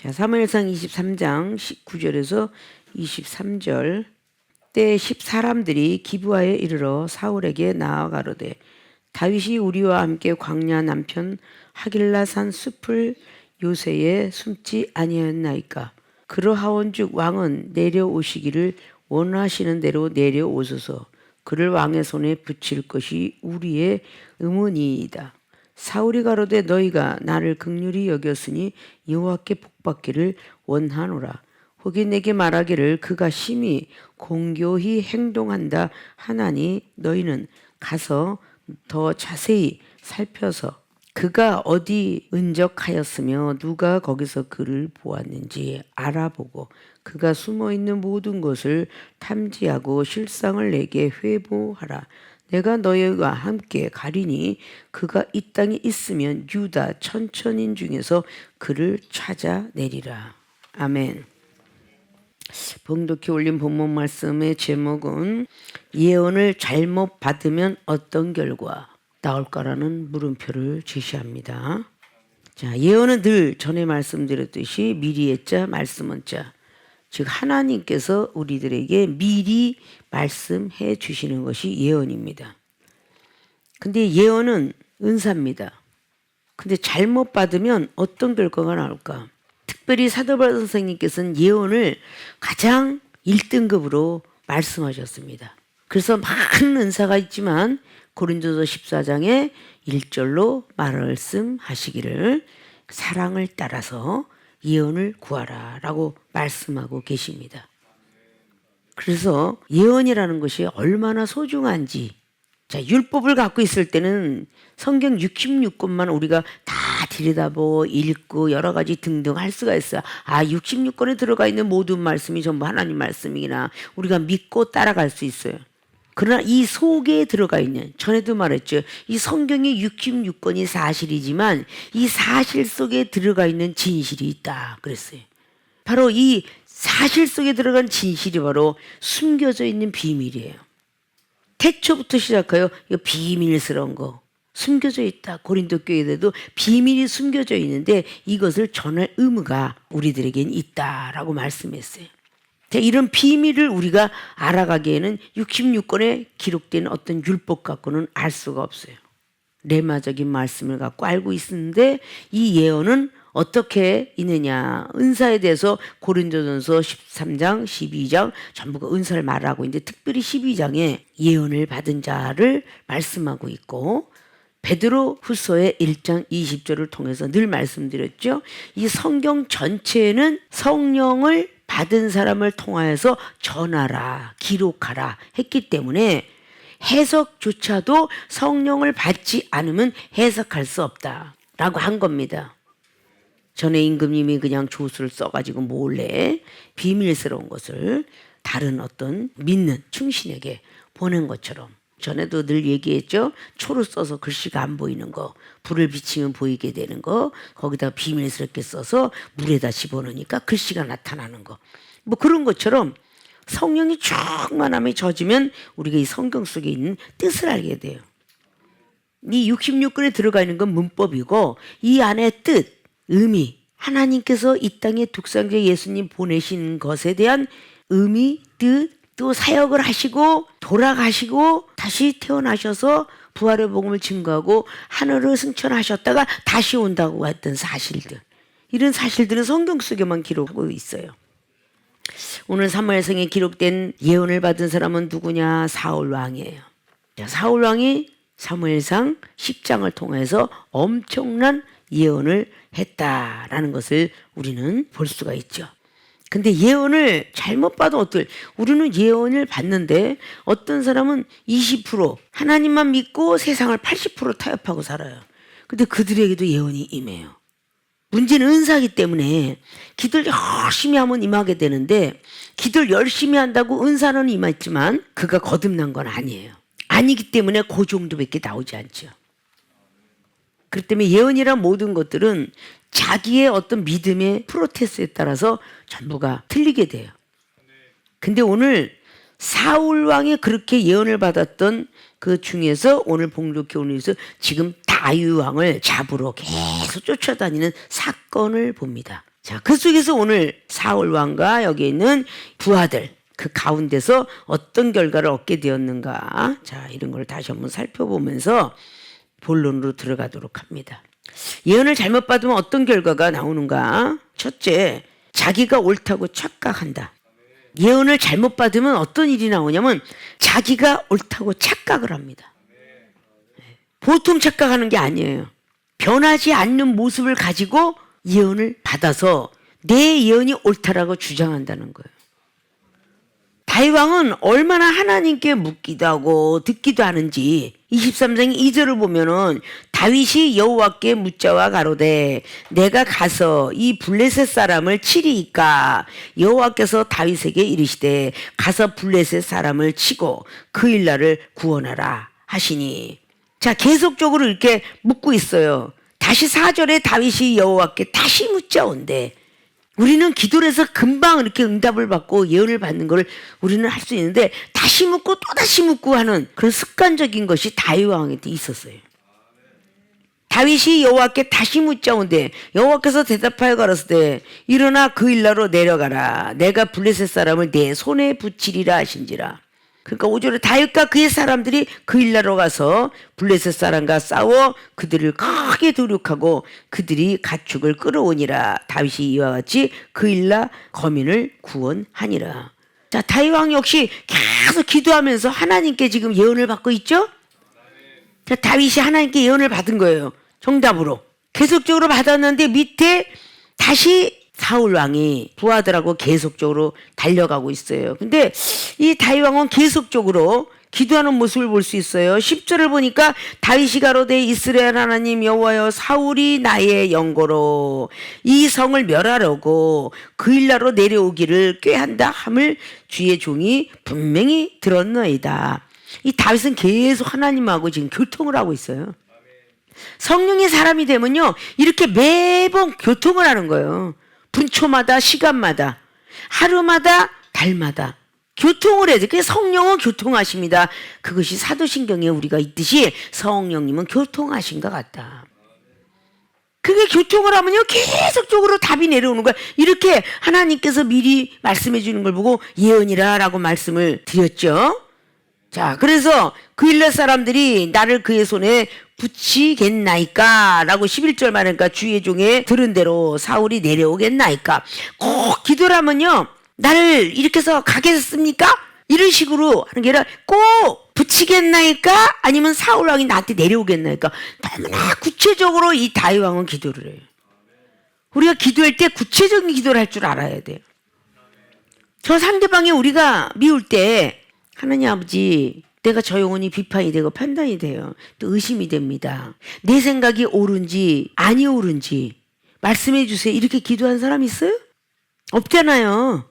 자, 사무엘상 23장 19절에서 23절. 때 10사람들이 기브아에 이르러 사울에게 나아가로되 다윗이 우리와 함께 광야 남편 하길라산 숲을 요새에 숨지 아니하였나이까. 그러하온즉 왕은 내려오시기를 원하시는 대로 내려오소서. 그를 왕의 손에 붙일 것이 우리의 의문이이다. 사울이 가로되 너희가 나를 긍휼히 여겼으니 여호와께 복받기를 원하노라. 혹이 내게 말하기를 그가 심히 공교히 행동한다 하나니 너희는 가서 더 자세히 살펴서 그가 어디 은적하였으며 누가 거기서 그를 보았는지 알아보고 그가 숨어있는 모든 것을 탐지하고 실상을 내게 회보하라. 내가 너희와 함께 가리니 그가 이 땅에 있으면 유다 천천인 중에서 그를 찾아내리라. 아멘. 봉독해 올린 본문 말씀의 제목은 예언을 잘못 받으면 어떤 결과 나올까라는 물음표를 제시합니다. 자, 예언은 늘 전에 말씀드렸듯이 미리의 자, 말씀은 자. 즉 하나님께서 우리들에게 미리 말씀해 주시는 것이 예언입니다. 근데 예언은 은사입니다. 근데 잘못 받으면 어떤 결과가 나올까? 특별히 사도 바울 선생님께서는 예언을 가장 1등급으로 말씀하셨습니다. 그래서 많은 은사가 있지만 고린도서 14장에 1절로 말씀하시기를 사랑을 따라서 예언을 구하라 라고 말씀하고 계십니다. 그래서 예언이라는 것이 얼마나 소중한지, 자, 율법을 갖고 있을 때는 성경 66권만 우리가 다 들여다보고 읽고 여러 가지 등등 할 수가 있어요. 66권에 들어가 있는 모든 말씀이 전부 하나님 말씀이구나. 우리가 믿고 따라갈 수 있어요. 그러나 이 속에 들어가 있는, 전에도 말했죠. 이 성경의 66권이 사실이지만 이 사실 속에 들어가 있는 진실이 있다 그랬어요. 바로 이 사실 속에 들어간 진실이 바로 숨겨져 있는 비밀이에요. 태초부터 시작하여 이 비밀스러운 거 숨겨져 있다. 고린도 교회에도 비밀이 숨겨져 있는데 이것을 전할 의무가 우리들에겐 있다라고 말씀했어요. 자, 이런 비밀을 우리가 알아가기에는 66권에 기록된 어떤 율법 갖고는 알 수가 없어요. 레마적인 말씀을 갖고 알고 있는데 이 예언은 어떻게 있느냐. 은사에 대해서 고린도전서 13장, 12장 전부가 은사를 말하고 있는데 특별히 12장에 예언을 받은 자를 말씀하고 있고 베드로 후서의 1장 20절을 통해서 늘 말씀드렸죠. 이 성경 전체는 성령을 받은 사람을 통하여서 전하라, 기록하라 했기 때문에 해석조차도 성령을 받지 않으면 해석할 수 없다라고 한 겁니다. 전에 임금님이 그냥 조수를 써가지고 몰래 비밀스러운 것을 다른 어떤 믿는 충신에게 보낸 것처럼 전에도 늘 얘기했죠. 초를 써서 글씨가 안 보이는 거, 불을 비치면 보이게 되는 거, 거기다 비밀스럽게 써서 물에다 집어넣으니까 글씨가 나타나는 거. 뭐 그런 것처럼 성령이 충만함에 젖으면 우리가 이 성경 속에 있는 뜻을 알게 돼요. 이 66권에 들어가 있는 건 문법이고 이 안에 뜻, 의미, 하나님께서 이 땅에 독생자 예수님 보내신 것에 대한 의미, 뜻, 또 사역을 하시고 돌아가시고 다시 태어나셔서 부활의 복음을 증거하고 하늘을 승천하셨다가 다시 온다고 했던 사실들, 이런 사실들은 성경 속에만 기록하고 있어요. 오늘 사무엘상에 기록된 예언을 받은 사람은 누구냐? 사울 왕이에요. 사울 왕이 사무엘상 10장을 통해서 엄청난 예언을 했다라는 것을 우리는 볼 수가 있죠. 근데 예언을 잘못 봐도 우리는 예언을 받는데 어떤 사람은 20% 하나님만 믿고 세상을 80% 타협하고 살아요. 근데 그들에게도 예언이 임해요. 문제는 은사이기 때문에 기도를 열심히 하면 임하게 되는데 기도를 열심히 한다고 은사는 임했지만 그가 거듭난 건 아니에요. 아니기 때문에 그 정도밖에 나오지 않죠. 그렇기 때문에 예언이란 모든 것들은 자기의 어떤 믿음의 프로세스에 따라서 전부가 틀리게 돼요. 근데 오늘 사울 왕이 그렇게 예언을 받았던 그 중에서 오늘 봉독해 오는 것은 지금 다윗 왕을 잡으러 계속 쫓아다니는 사건을 봅니다. 자, 그 속에서 오늘 사울 왕과 여기 있는 부하들 그 가운데서 어떤 결과를 얻게 되었는가. 자, 이런 걸 다시 한번 살펴보면서 본론으로 들어가도록 합니다. 예언을 잘못 받으면 어떤 결과가 나오는가? 첫째, 자기가 옳다고 착각한다. 예언을 잘못 받으면 어떤 일이 나오냐면 자기가 옳다고 착각을 합니다. 보통 착각하는 게 아니에요. 변하지 않는 모습을 가지고 예언을 받아서 내 예언이 옳다라고 주장한다는 거예요. 다윗 왕은 얼마나 하나님께 묻기도 하고 듣기도 하는지 23장 2절을 보면은 다윗이 여호와께 묻자와 가로되 내가 가서 이 블레셋 사람을 치리이까 여호와께서 다윗에게 이르시되 가서 블레셋 사람을 치고 그 일날을 구원하라 하시니. 자, 계속적으로 이렇게 묻고 있어요. 다시 4절에 다윗이 여호와께 다시 묻자온대. 우리는 기도를 해서 금방 이렇게 응답을 받고 예언을 받는 걸 우리는 할 수 있는데 다시 묻고 또 다시 묻고 하는 그런 습관적인 것이 다윗 왕한테 있었어요. 다윗이 여호와께 다시 묻자온대 여호와께서 대답하여 가로되 일어나 그 일나로 내려가라 내가 블레셋 사람을 내 손에 붙이리라 하신지라. 그러니까 5절에 다윗과 그의 사람들이 그 일나로 가서 블레셋 사람과 싸워 그들을 크게 도륙하고 그들이 가축을 끌어오니라. 다윗이 이와 같이 그 일나 거민을 구원하니라. 자, 다윗 왕 역시 계속 기도하면서 하나님께 지금 예언을 받고 있죠. 자, 다윗이 하나님께 예언을 받은 거예요. 정답으로 계속적으로 받았는데 밑에 다시 사울 왕이 부하들하고 계속적으로 달려가고 있어요. 근데 이 다윗 왕은 계속적으로 기도하는 모습을 볼 수 있어요. 10절을 보니까 다윗이 가로되 이스라엘 하나님 여호와여 사울이 나의 영고로 이 성을 멸하려고 그 일나로 내려오기를 꾀한다 함을 주의 종이 분명히 들었나이다. 이 다윗은 계속 하나님하고 지금 교통을 하고 있어요. 성령의 사람이 되면요 이렇게 매번 교통을 하는 거예요. 분초마다 시간마다 하루마다 달마다 교통을 해야 돼. 그게 성령은 교통하십니다. 그것이 사도신경에 우리가 있듯이 성령님은 교통하신 것 같다. 그게 교통을 하면요 계속적으로 답이 내려오는 거야. 이렇게 하나님께서 미리 말씀해 주는 걸 보고 예언이라 라고 말씀을 드렸죠. 자, 그래서 그 일날 사람들이 나를 그의 손에 붙이겠나이까 라고 11절 말하니까 주의 종의 들은 대로 사울이 내려오겠나이까. 꼭 기도를 하면요 나를 이렇게 해서 가겠습니까? 이런 식으로 하는 게 아니라 꼭 붙이겠나이까 아니면 사울 왕이 나한테 내려오겠나이까. 너무나 구체적으로 이 다윗 왕은 기도를 해요. 우리가 기도할 때 구체적인 기도를 할 줄 알아야 돼요. 저 상대방이 우리가 미울 때 하나님 아버지 내가 저 영혼이 비판이 되고 판단이 돼요. 또 의심이 됩니다. 내 생각이 옳은지 아니 옳은지 말씀해 주세요. 이렇게 기도한 사람 있어요? 없잖아요.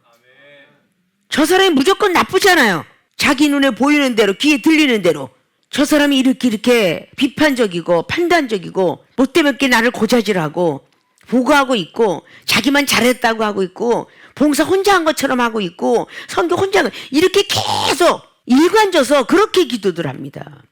저 사람이 무조건 나쁘잖아요. 자기 눈에 보이는 대로 귀에 들리는 대로 저 사람이 이렇게 비판적이고 판단적이고 못되게 나를 고자질하고 보고하고 있고 자기만 잘했다고 하고 있고 봉사 혼자 한 것처럼 하고 있고 선교 혼자 이렇게 계속 일관져서 그렇게 기도들 합니다.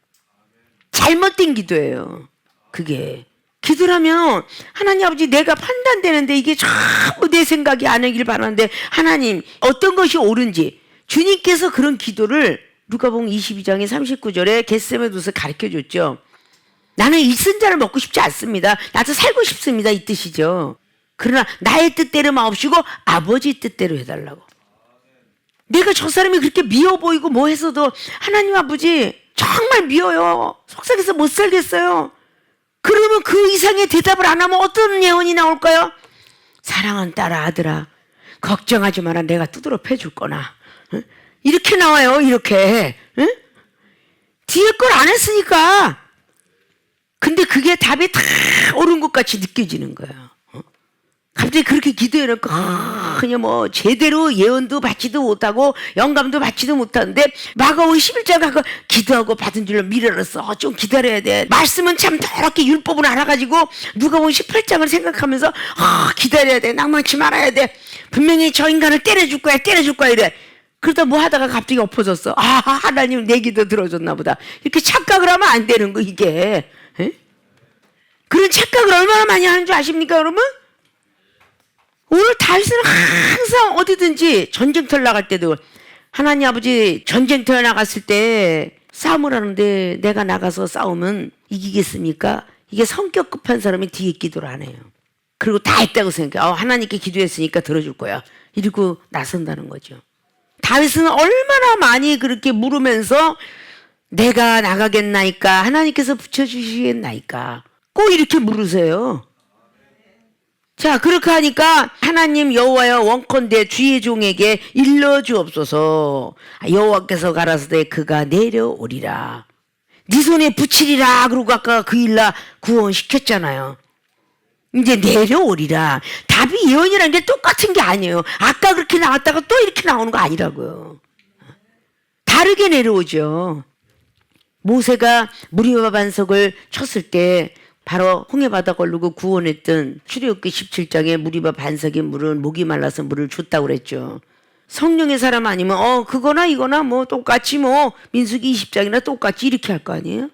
잘못된 기도예요. 그게 기도를 하면 하나님 아버지 내가 판단되는데 이게 전부 내 생각이 아니길 바라는데 하나님 어떤 것이 옳은지 주님께서 그런 기도를 누가복음 22장의 39절에 겟세마네 두서 가르쳐줬죠. 나는 일선자를 먹고 싶지 않습니다. 나도 살고 싶습니다. 이 뜻이죠. 그러나 나의 뜻대로 마옵시고 아버지 뜻대로 해달라고. 내가 저 사람이 그렇게 미워 보이고 뭐 해서도 하나님 아버지 정말 미워요. 속삭여서 못 살겠어요. 그러면 그 이상의 대답을 안 하면 어떤 예언이 나올까요? 사랑하는 딸아 아들아 걱정하지 마라 내가 두드러 패줄 거나. 응? 이렇게 나와요. 이렇게. 응? 뒤에 걸 안 했으니까. 근데 그게 답이 다 옳은 것 같이 느껴지는 거예요. 갑자기 그렇게 기도해놓고 그냥 뭐 제대로 예언도 받지도 못하고 영감도 받지도 못하는데 마가복음 11장 가고 기도하고 받은 줄로 미련했어. 좀 기다려야 돼. 말씀은 참 더럽게 율법을 알아가지고 누가복음 18장을 생각하면서 기다려야 돼. 낭만치 말아야 돼. 분명히 저 인간을 때려줄 거야 이래. 그러다 뭐 하다가 갑자기 엎어졌어. 하나님 내 기도 들어줬나 보다. 이렇게 착각을 하면 안 되는 거 이게. 에? 그런 착각을 얼마나 많이 하는 줄 아십니까 여러분? 오늘 다윗은 항상 어디든지 전쟁터를 나갈 때도 하나님 아버지 전쟁터에 나갔을 때 싸움을 하는데 내가 나가서 싸우면 이기겠습니까? 이게 성격 급한 사람이 뒤에 기도를 안 해요. 그리고 다 했다고 생각해. 하나님께 기도했으니까 들어줄 거야. 이러고 나선다는 거죠. 다윗은 얼마나 많이 그렇게 물으면서 내가 나가겠나이까? 하나님께서 붙여주시겠나이까? 꼭 이렇게 물으세요. 자, 그렇게 하니까 하나님 여호와여 원컨대 주의 종에게 일러주옵소서. 여호와께서 가라사대 그가 내려오리라. 네 손에 붙이리라. 그러고 아까 그 일라 구원시켰잖아요. 이제 내려오리라. 답이 예언이라는 게 똑같은 게 아니에요. 아까 그렇게 나왔다가 또 이렇게 나오는 거 아니라고요. 다르게 내려오죠. 모세가 무리바 반석을 쳤을 때 바로 홍해바다 걸르고 구원했던 출애굽기 17장에 무리바 반석의 물은 목이 말라서 물을 줬다고 그랬죠. 성령의 사람 아니면 그거나 이거나 뭐 똑같이 뭐 민수기 20장이나 똑같이 이렇게 할 거 아니에요?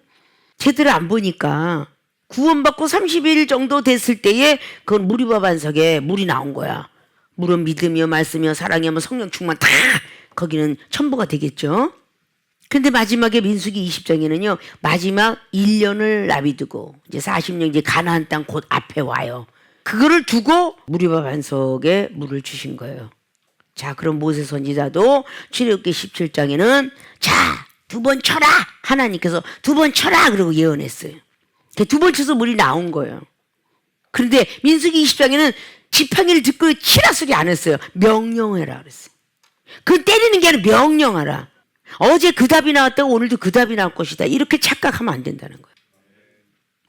제대로 안 보니까 구원받고 30일 정도 됐을 때에 그건 무리바 반석에 물이 나온 거야. 물은 믿음이요 말씀이요 사랑이요 성령 충만 다 거기는 첨부가 되겠죠. 근데 마지막에 민수기 20장에는요. 마지막 1년을 나비두고 이제 40년 이제 가나안 땅 곧 앞에 와요. 그거를 두고 무리바 반석에 물을 주신 거예요. 자, 그럼 모세 선지자도 출애굽기 17장에는 자, 2번 쳐라. 하나님께서 2번 쳐라 그러고 예언했어요. 2번 쳐서 물이 나온 거예요. 그런데 민수기 20장에는 지팡이를 듣고 치라 소리 안 했어요. 명령해라 그랬어요. 그 때리는 게 아니라 명령하라. 어제 그 답이 나왔다고 오늘도 그 답이 나올 것이다. 이렇게 착각하면 안 된다는 거예요.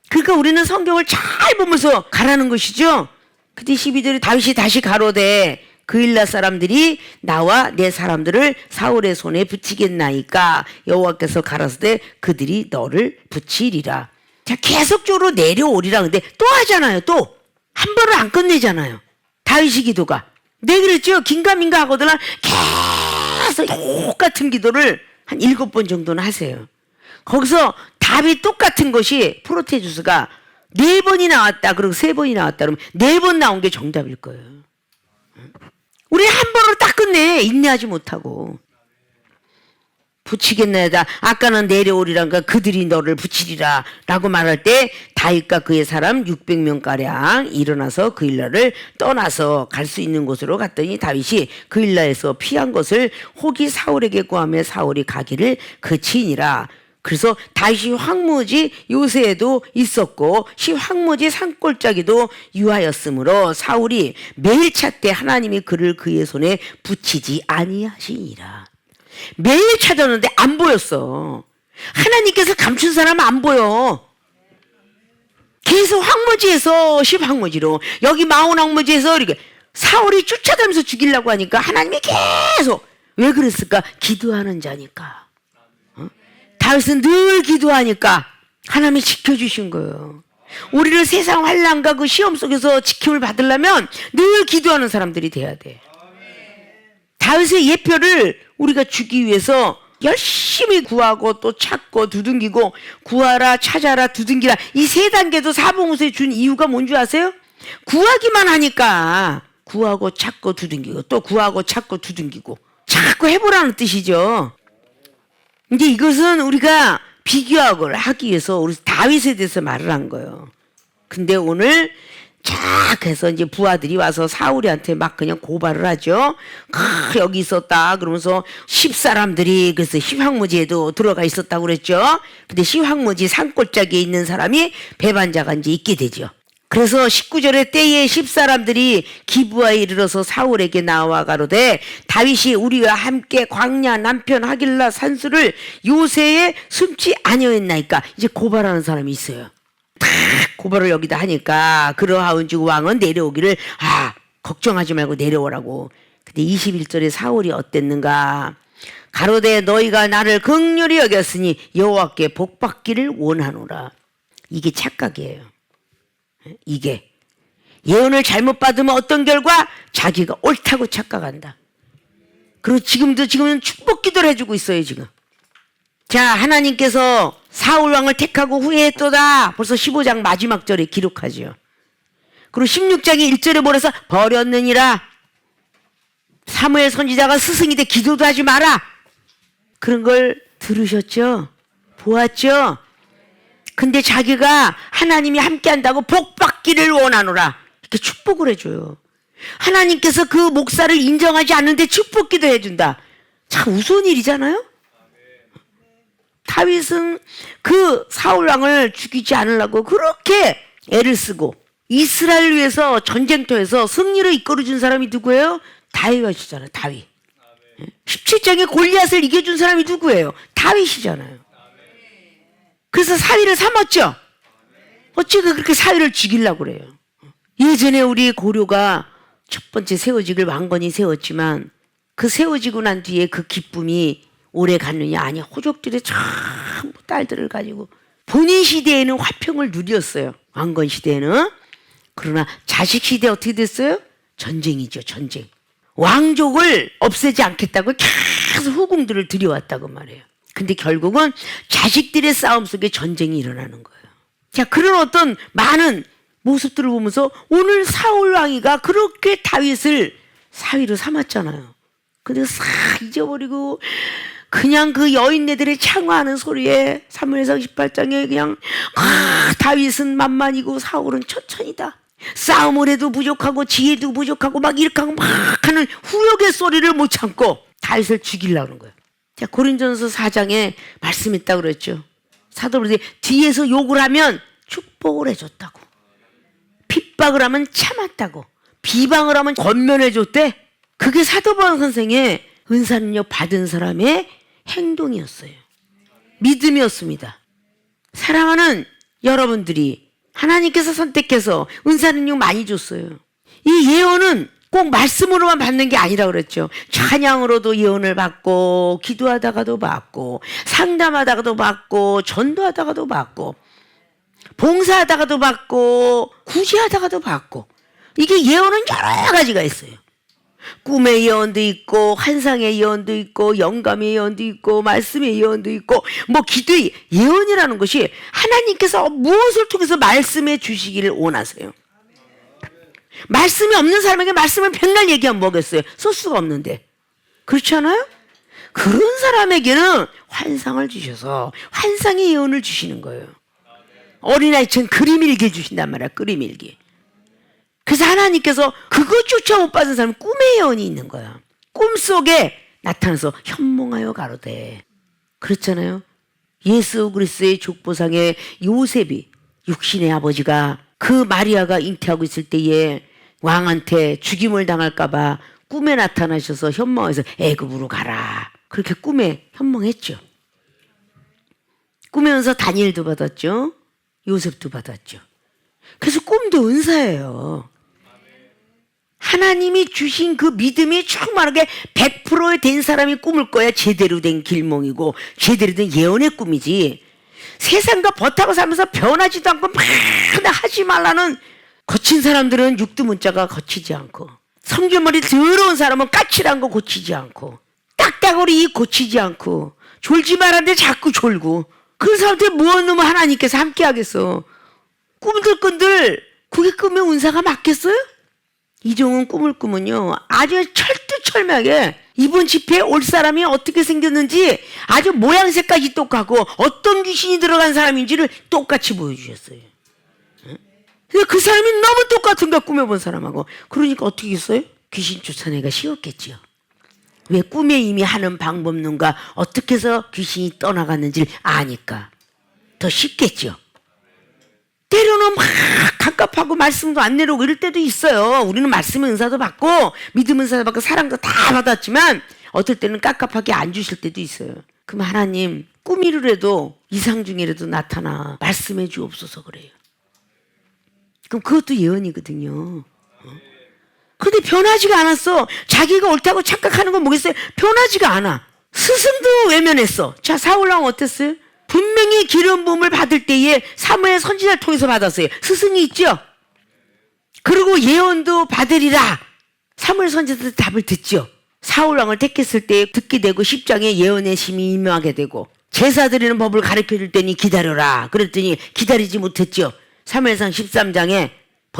그러니까 우리는 성경을 잘 보면서 가라는 것이죠. 그때 12절에 다윗이 다시 가로되 그일라 사람들이 나와 내 사람들을 사울의 손에 붙이겠나이까 여호와께서 가라사대 그들이 너를 붙이리라. 자, 계속적으로 내려오리라. 근데 또 하잖아요. 또 한 번을 안 끝내잖아요. 다윗이 기도가. 네, 그랬죠. 긴가민가 하거든 계속 똑같은 기도를 한 7번 정도는 하세요. 거기서 답이 똑같은 것이 프로테주스가 4번이 나왔다. 그리고 3번이 나왔다. 그러면 4번 나온 게 정답일 거예요. 우리 한 번으로 딱 끝내. 인내하지 못하고. 붙이겠나이다. 아까는 내려오리란가 그들이 너를 붙이리라 라고 말할 때 다윗과 그의 사람 600명가량 일어나서 그 일라를 떠나서 갈 수 있는 곳으로 갔더니 다윗이 그 일라에서 피한 것을 혹이 사울에게 구하며 사울이 가기를 그치니라. 그래서 다윗이 황무지 요새에도 있었고 황무지 산골짜기도 유하였으므로 사울이 매일 찾되 하나님이 그를 그의 손에 붙이지 아니하시니라. 매일 찾았는데 안 보였어. 하나님께서 감춘 사람은 안 보여. 계속 황무지에서 황무지로 여기 마온 황무지에서 이렇게 사울이 쫓아다니면서 죽이려고 하니까 하나님이 계속 왜 그랬을까? 기도하는 자니까. 다윗은 늘 기도하니까 하나님이 지켜주신 거예요. 우리를 세상 환난과 그 시험 속에서 지킴을 받으려면 늘 기도하는 사람들이 돼야 돼. 다윗의 예표를 우리가 주기 위해서 열심히 구하고 또 찾고 두둥기고 구하라 찾아라 두둥기라 이 3단계도 사복음서에 준 이유가 뭔지 아세요? 구하기만 하니까 구하고 찾고 두둥기고 또 구하고 찾고 두둥기고 자꾸 해보라는 뜻이죠. 이제 이것은 우리가 비교하고 하기 위해서 우리 다윗에 대해서 말을 한 거예요. 근데 오늘 쫙 해서 이제 부하들이 와서 사울이한테 막 그냥 고발을 하죠. 여기 있었다 그러면서 10사람들이 그래서 시황무지에도 들어가 있었다고 그랬죠. 근데 시황무지 산골짜기에 있는 사람이 배반자가 이제 있게 되죠. 그래서 19절에 때에 10사람들이 기브아에 이르러서 사울에게 나와 가로되 다윗이 우리와 함께 광야 남편 하길라 산수를 요새에 숨지 아니었나이까. 이제 고발하는 사람이 있어요. 탁 고발을 여기다 하니까 그러하온즉 왕은 내려오기를 걱정하지 말고 내려오라고. 근데 21절에 사울이 어땠는가? 가로되 너희가 나를 긍휼히 여겼으니 여호와께 복받기를 원하노라. 이게 착각이에요. 이게 예언을 잘못 받으면 어떤 결과? 자기가 옳다고 착각한다. 그리고 지금은 축복 기도를 해주고 있어요. 지금 자, 하나님께서 사울 왕을 택하고 후회했도다. 벌써 15장 마지막 절에 기록하죠. 그리고 16장의 1절에 뭐래서 버렸느니라. 사무엘 선지자가 스승이 돼 기도도 하지 마라. 그런 걸 들으셨죠? 보았죠? 근데 자기가 하나님이 함께한다고 복 받기를 원하노라. 이렇게 축복을 해줘요. 하나님께서 그 목사를 인정하지 않는데 축복기도 해준다. 참 우스운 일이잖아요? 다윗은 그 사울왕을 죽이지 않으려고 그렇게 애를 쓰고 이스라엘을 위해서 전쟁터에서 승리를 이끌어준 사람이 누구예요? 다윗이잖아요. 다윗. 17장에 골리앗을 이겨준 사람이 누구예요? 다윗이잖아요. 그래서 사위를 삼았죠. 어찌가 그렇게 사위를 죽이려고 그래요? 예전에 우리 고려가 첫 번째 세워지길 왕건이 세웠지만 그 세워지고 난 뒤에 그 기쁨이 오래 갔느냐? 아니, 호족들의 전부 딸들을 가지고 본인 시대에는 화평을 누렸어요. 왕건 시대에는. 그러나 자식 시대 어떻게 됐어요? 전쟁이죠. 전쟁. 왕족을 없애지 않겠다고 계속 후궁들을 들여왔다고 말해요. 근데 결국은 자식들의 싸움 속에 전쟁이 일어나는 거예요. 자, 그런 어떤 많은 모습들을 보면서 오늘 사울 왕이가 그렇게 다윗을 사위로 삼았잖아요. 근데 싹 잊어버리고 그냥 그 여인네들의 창화하는 소리에 사무엘상 18장에 그냥 다윗은 만만이고 사울은 천천히다. 싸움을 해도 부족하고 지혜도 부족하고 막 이렇게 하고 막 하는 후욕의 소리를 못 참고 다윗을 죽이려고 하는 거예요. 자, 고린전서 4장에 말씀했다고 그랬죠. 사도 바울이 뒤에서 욕을 하면 축복을 해줬다고. 핍박을 하면 참았다고. 비방을 하면 권면해줬대. 그게 사도 바울 선생의 은사능력 받은 사람의 행동이었어요. 믿음이었습니다. 사랑하는 여러분들이 하나님께서 선택해서 은사능력 많이 줬어요. 이 예언은 꼭 말씀으로만 받는 게 아니라 그랬죠. 찬양으로도 예언을 받고 기도하다가도 받고 상담하다가도 받고 전도하다가도 받고 봉사하다가도 받고 구제하다가도 받고 이게 예언은 여러 가지가 있어요. 꿈의 예언도 있고 환상의 예언도 있고 영감의 예언도 있고 말씀의 예언도 있고 뭐 기도의 예언이라는 것이 하나님께서 무엇을 통해서 말씀해 주시기를 원하세요. 말씀이 없는 사람에게 말씀을 백날 얘기하면 뭐겠어요? 쓸 수가 없는데. 그렇지 않아요? 그런 사람에게는 환상을 주셔서 환상의 예언을 주시는 거예요. 어린아이처럼 그림 일기 주신단 말이야. 그림 일기. 그래서 하나님께서 그것조차 못 받은 사람은 꿈의 예언이 있는 거야. 꿈속에 나타나서 현몽하여 가로되. 그렇잖아요. 예수 그리스도의 족보상의 요셉이 육신의 아버지가 그 마리아가 잉태하고 있을 때에 왕한테 죽임을 당할까 봐 꿈에 나타나셔서 현몽해서 애굽으로 가라. 그렇게 꿈에 현몽했죠. 꾸면서 다니엘도 받았죠. 요셉도 받았죠. 그래서 꿈도 은사예요. 하나님이 주신 그 믿음이 충만하게 100% 된 사람이 꿈을 꿔야 제대로 된 길몽이고 제대로 된 예언의 꿈이지. 세상과 버타고 살면서 변하지도 않고 맨날 하지 말라는 거친 사람들은 육두문자가 거치지 않고 성질머리 더러운 사람은 까칠한 거 고치지 않고 딱딱거리 고치지 않고 졸지 말았는데 자꾸 졸고 그런 사람들 무엇 놈은 하나님께서 함께 하겠어. 꿈들꾼들 그게 꾸면 운사가 맞겠어요? 이종은 꿈을 꾸면요 아주 철두철미하게 이번 집회에 올 사람이 어떻게 생겼는지 아주 모양새까지 똑같고 어떤 귀신이 들어간 사람인지를 똑같이 보여주셨어요. 근데 그 사람이 너무 똑같은 거 꾸며본 사람하고 그러니까 어떻게 했어요? 귀신 쫓아내기가 쉬웠겠지요. 왜 꿈에 이미 하는 방법론과 어떻게 해서 귀신이 떠나갔는지를 아니까 더 쉽겠죠. 때로는 막 갑갑하고 말씀도 안 내려오고 이럴 때도 있어요. 우리는 말씀의 은사도 받고 믿음 은사도 받고 사랑도 다 받았지만 어떨 때는 깝깝하게 안 주실 때도 있어요. 그럼 하나님 꿈이라도 이상 중이라도 나타나 말씀해 주옵소서 그래요. 그럼 그것도 예언이거든요. 근데 변하지가 않았어. 자기가 옳다고 착각하는 건 뭐겠어요? 변하지가 않아. 스승도 외면했어. 자, 사울왕 어땠어요? 분명히 기름 부음을 받을 때에 사무엘 선지자를 통해서 받았어요. 스승이 있죠. 그리고 예언도 받으리라. 사무엘 선지자도 답을 듣죠. 사울왕을 택했을 때 듣게 되고 10장에 예언의 심이 임하게 되고 제사 드리는 법을 가르쳐 줄 테니 기다려라. 그랬더니 기다리지 못했죠. 사무엘상 13장에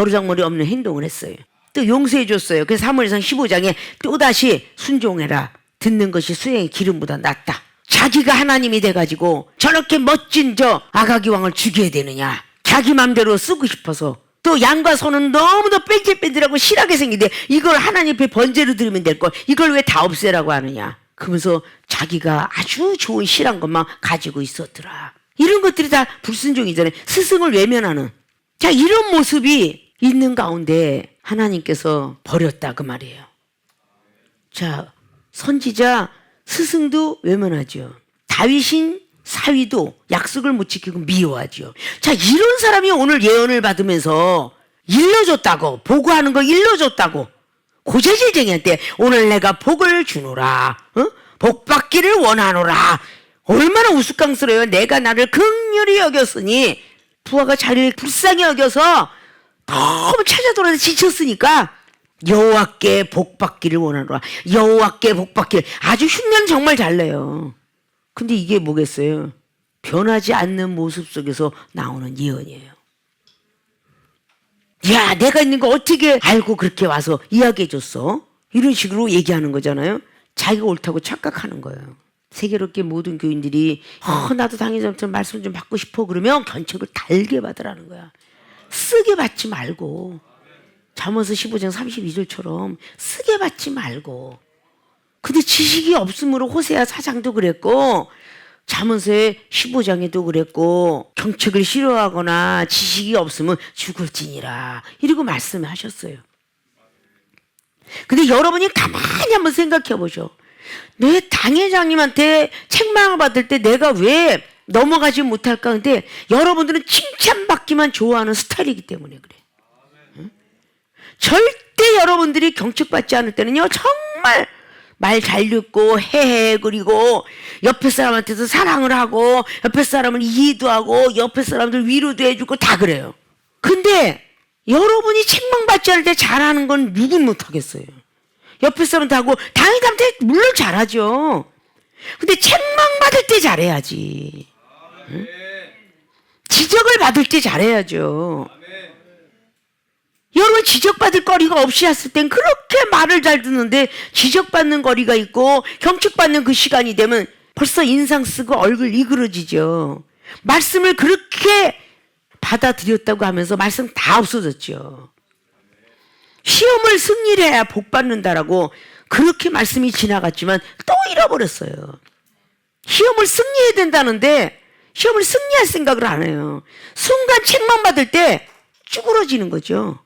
버르장머리 없는 행동을 했어요. 또 용서해 줬어요. 그래서 사무엘상 15장에 또다시 순종해라. 듣는 것이 수행의 기름보다 낫다. 자기가 하나님이 돼가지고 저렇게 멋진 저 아가기 왕을 죽여야 되느냐. 자기 맘대로 쓰고 싶어서. 또 양과 소는 너무도 뺀질뺀질하고 실하게 생긴데 이걸 하나님 앞에 번제로 드리면 될 걸 이걸 왜 다 없애라고 하느냐. 그러면서 자기가 아주 좋은 실한 것만 가지고 있었더라. 이런 것들이 다 불순종이잖아요. 스승을 외면하는. 자, 이런 모습이 있는 가운데 하나님께서 버렸다 그 말이에요. 자, 선지자 스승도 외면하죠. 다윗인 사위도 약속을 못 지키고 미워하죠. 자, 이런 사람이 오늘 예언을 받으면서 일러줬다고, 보고하는 걸 일러줬다고 고재질쟁이한테 오늘 내가 복을 주노라, 복 받기를 원하노라. 얼마나 우스꽝스러워요. 내가 나를 긍휼히 여겼으니 부하가 자리를 불쌍히 여겨서 너무 찾아돌아서 지쳤으니까 여호와께 복 받기를 원하노라. 여호와께 복 받기를. 아주 흉내는 정말 잘 내요. 근데 이게 뭐겠어요? 변하지 않는 모습 속에서 나오는 예언이에요. 야, 내가 있는 거 어떻게 알고 그렇게 와서 이야기해 줬어? 이런 식으로 얘기하는 거잖아요. 자기가 옳다고 착각하는 거예요. 세계롭게 모든 교인들이 나도 당회장처럼 말씀 좀 받고 싶어 그러면 견책을 달게 받으라는 거야. 쓰게 받지 말고. 잠언서 15장 32절처럼 쓰게 받지 말고. 근데 지식이 없으므로 호세아 4장도 그랬고 잠언서의 15장에도 그랬고 경책을 싫어하거나 지식이 없으면 죽을지니라 이러고 말씀하셨어요. 근데 여러분이 가만히 한번 생각해 보죠. 내 당회장님한테 책망을 받을 때 내가 왜 넘어가지 못할까? 근데 여러분들은 칭찬받기만 좋아하는 스타일이기 때문에 그래. 응? 절대 여러분들이 경책받지 않을 때는요 정말 말 잘 듣고 해해 그리고 옆에 사람한테도 사랑을 하고 옆에 사람을 이해도 하고 옆에 사람들 위로도 해주고 다 그래요. 근데 여러분이 책망받지 않을 때 잘하는 건 누군 못하겠어요. 옆에 사람한테 하고 당회장한테 물론 잘하죠. 근데 책망받을 때 잘해야지. 응? 지적을 받을 때 잘해야죠. 여러분 지적받을 거리가 없이 했을 땐 그렇게 말을 잘 듣는데 지적받는 거리가 있고 경책받는 그 시간이 되면 벌써 인상 쓰고 얼굴 이그러지죠. 말씀을 그렇게 받아들였다고 하면서 말씀 다 없어졌죠. 시험을 승리를 해야 복 받는다라고 그렇게 말씀이 지나갔지만 또 잃어버렸어요. 시험을 승리해야 된다는데 시험을 승리할 생각을 안 해요. 순간 책망받을 때 쭈그러지는 거죠.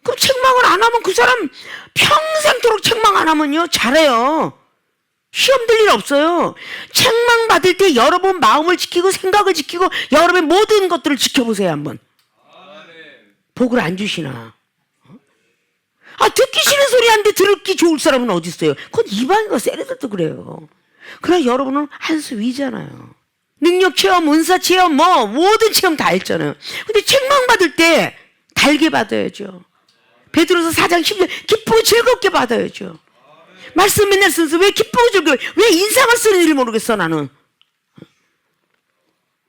그럼 책망을 안 하면 그 사람 평생토록 책망 안 하면요 잘해요. 시험 들 일 없어요. 책망 받을 때 여러분 마음을 지키고 생각을 지키고 여러분의 모든 것들을 지켜보세요 한번. 복을 안 주시나? 듣기 싫은 소리 하는데 들었기 좋을 사람은 어디 있어요? 그건 이방인과 세례들도 그래요. 그러나 여러분은 한 수 위잖아요. 능력 체험, 은사 체험, 모든 체험 다 했잖아요. 근데 책망 받을 때 달게 받아야죠. 베드로서 4장 10절 기쁘고 즐겁게 받아야죠. 말씀 맨날 쓰면서 왜 기쁘고 즐겁게 왜 인상을 쓰는 일을 모르겠어 나는.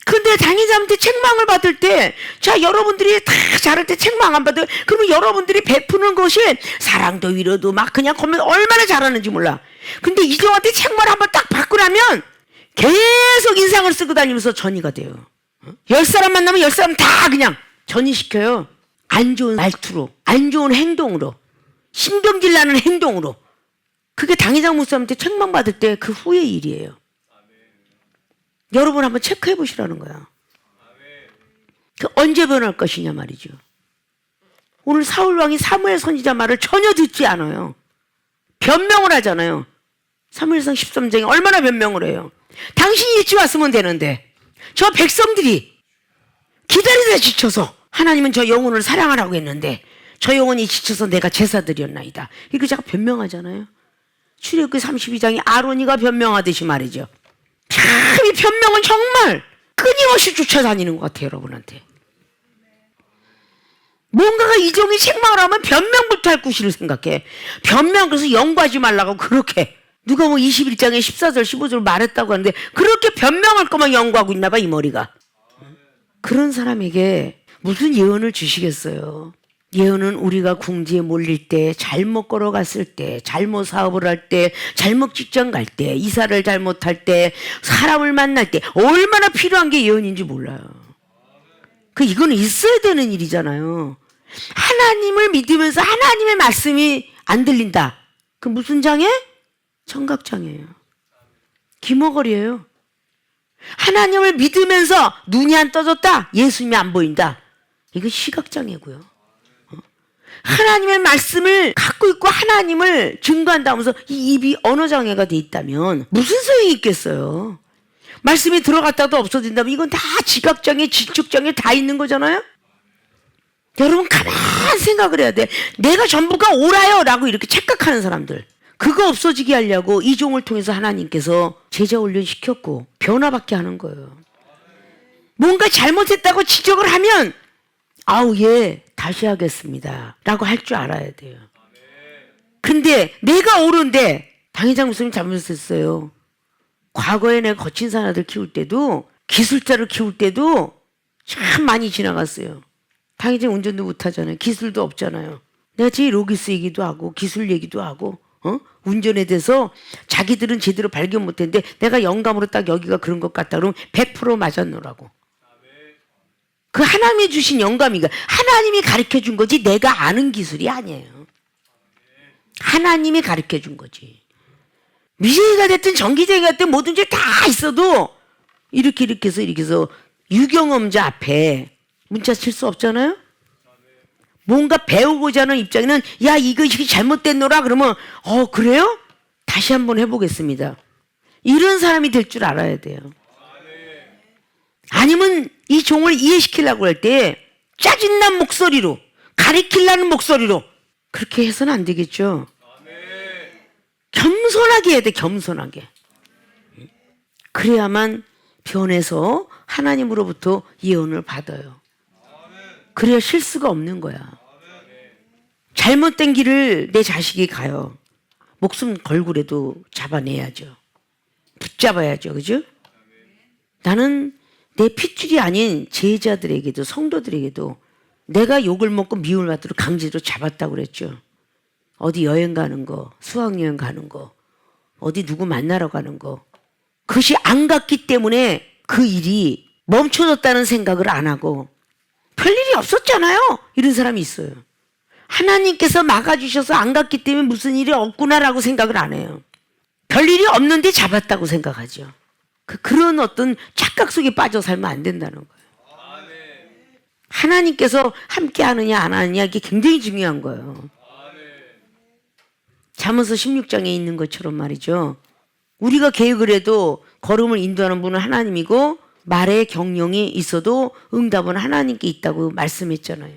근데 당회장한테 책망을 받을 때 자 여러분들이 다 잘할 때 책망 안 받아요. 그러면 여러분들이 베푸는 것이 사랑도 위로도 막 그냥 보면 얼마나 잘하는지 몰라. 근데 이종한테 책망을 한번 딱 받고 나면 계속 인상을 쓰고 다니면서 전이가 돼요. 10사람 만나면 10사람 다 그냥 전이시켜요. 안 좋은 말투로, 안 좋은 행동으로, 신경질 나는 행동으로. 그게 당회장 목사님한테 책망받을 때 그 후의 일이에요. 여러분 한번 체크해 보시라는 거야. 그 언제 변할 것이냐 말이죠. 오늘 사울왕이 사무엘 선지자 말을 전혀 듣지 않아요. 변명을 하잖아요. 사무엘상 13장에 얼마나 변명을 해요. 당신이 일찍 왔으면 되는데 저 백성들이 기다리다 지쳐서 하나님은 저 영혼을 사랑하라고 했는데 저 영혼이 지쳐서 내가 제사 드렸나이다. 이거 제가 변명하잖아요. 출애굽기 32장에 아론이가 변명하듯이 말이죠. 참 이 변명은 정말 끊임없이 쫓아다니는 것 같아요. 여러분한테. 뭔가가 이종이 책망을 하면 변명부터 할 구실을 생각해. 변명 그래서 연구하지 말라고 그렇게 누가 21장에 14절 15절 말했다고 하는데 그렇게 변명할 것만 연구하고 있나 봐 이 머리가. 그런 사람에게 무슨 예언을 주시겠어요? 예언은 우리가 궁지에 몰릴 때, 잘못 걸어갔을 때, 잘못 사업을 할 때, 잘못 직장 갈 때, 이사를 잘못할 때, 사람을 만날 때 얼마나 필요한 게 예언인지 몰라요. 이거는 있어야 되는 일이잖아요. 하나님을 믿으면서 하나님의 말씀이 안 들린다. 그 무슨 장애? 청각장애예요. 기머거리예요. 하나님을 믿으면서 눈이 안 떠졌다. 예수님이 안 보인다. 이거 시각장애고요. 하나님의 말씀을 갖고 있고 하나님을 증거한다면서 이 입이 언어장애가 돼 있다면 무슨 소용이 있겠어요? 말씀이 들어갔다도 없어진다면 이건 다 지각장애, 지축장애 다 있는 거잖아요? 여러분 가만 생각을 해야 돼. 내가 전부가 옳아요 라고 이렇게 착각하는 사람들, 그거 없어지게 하려고 이 종을 통해서 하나님께서 제자 훈련시켰고 변화받게 하는 거예요. 뭔가 잘못했다고 지적을 하면 아우 예 다시 하겠습니다 라고 할 줄 알아야 돼요. 근데 내가 옳은데 당회장 목사님 잘못했어요. 과거에 내가 거친 사람들 키울 때도, 기술자를 키울 때도 참 많이 지나갔어요. 당회장 운전도 못하잖아요. 기술도 없잖아요. 내가 제 로기스 얘기도 하고 기술 얘기도 하고 운전에 대해서 자기들은 제대로 발견 못했는데 내가 영감으로 딱 여기가 그런 것 같다 그러면 100% 맞았노라고. 그 하나님이 주신 영감이가 하나님이 가르쳐 준 거지 내가 아는 기술이 아니에요. 하나님이 가르쳐 준 거지. 미생이가 됐든 전기쟁이가 됐든 뭐든지 다 있어도 이렇게 해서 유경험자 앞에 문자 칠 수 없잖아요. 뭔가 배우고자 하는 입장에는 야 이것이 잘못됐노라 그러면 그래요? 다시 한번 해보겠습니다. 이런 사람이 될 줄 알아야 돼요. 아니면 이 종을 이해시키려고 할 때 짜증난 목소리로, 가리키려는 목소리로 그렇게 해서는 안 되겠죠. 겸손하게 해야 돼. 겸손하게. 그래야만 변해서 하나님으로부터 예언을 받아요. 그래야 실수가 없는 거야. 잘못된 길을 내 자식이 가요. 목숨 걸고라도 잡아내야죠. 붙잡아야죠. 그죠? 나는 내 핏줄이 아닌 제자들에게도 성도들에게도 내가 욕을 먹고 미움을 받도록 강제로 잡았다고 그랬죠. 어디 여행 가는 거, 수학여행 가는 거, 어디 누구 만나러 가는 거, 그것이 안 갔기 때문에 그 일이 멈춰졌다는 생각을 안 하고 별일이 없었잖아요. 이런 사람이 있어요. 하나님께서 막아주셔서 안 갔기 때문에 무슨 일이 없구나라고 생각을 안 해요. 별일이 없는데 잡았다고 생각하죠. 그런 어떤 착각 속에 빠져 살면 안 된다는 거예요. 하나님께서 함께 하느냐 안 하느냐 이게 굉장히 중요한 거예요. 잠언서 16장에 있는 것처럼 말이죠. 우리가 계획을 해도 걸음을 인도하는 분은 하나님이고 말에 경영이 있어도 응답은 하나님께 있다고 말씀했잖아요.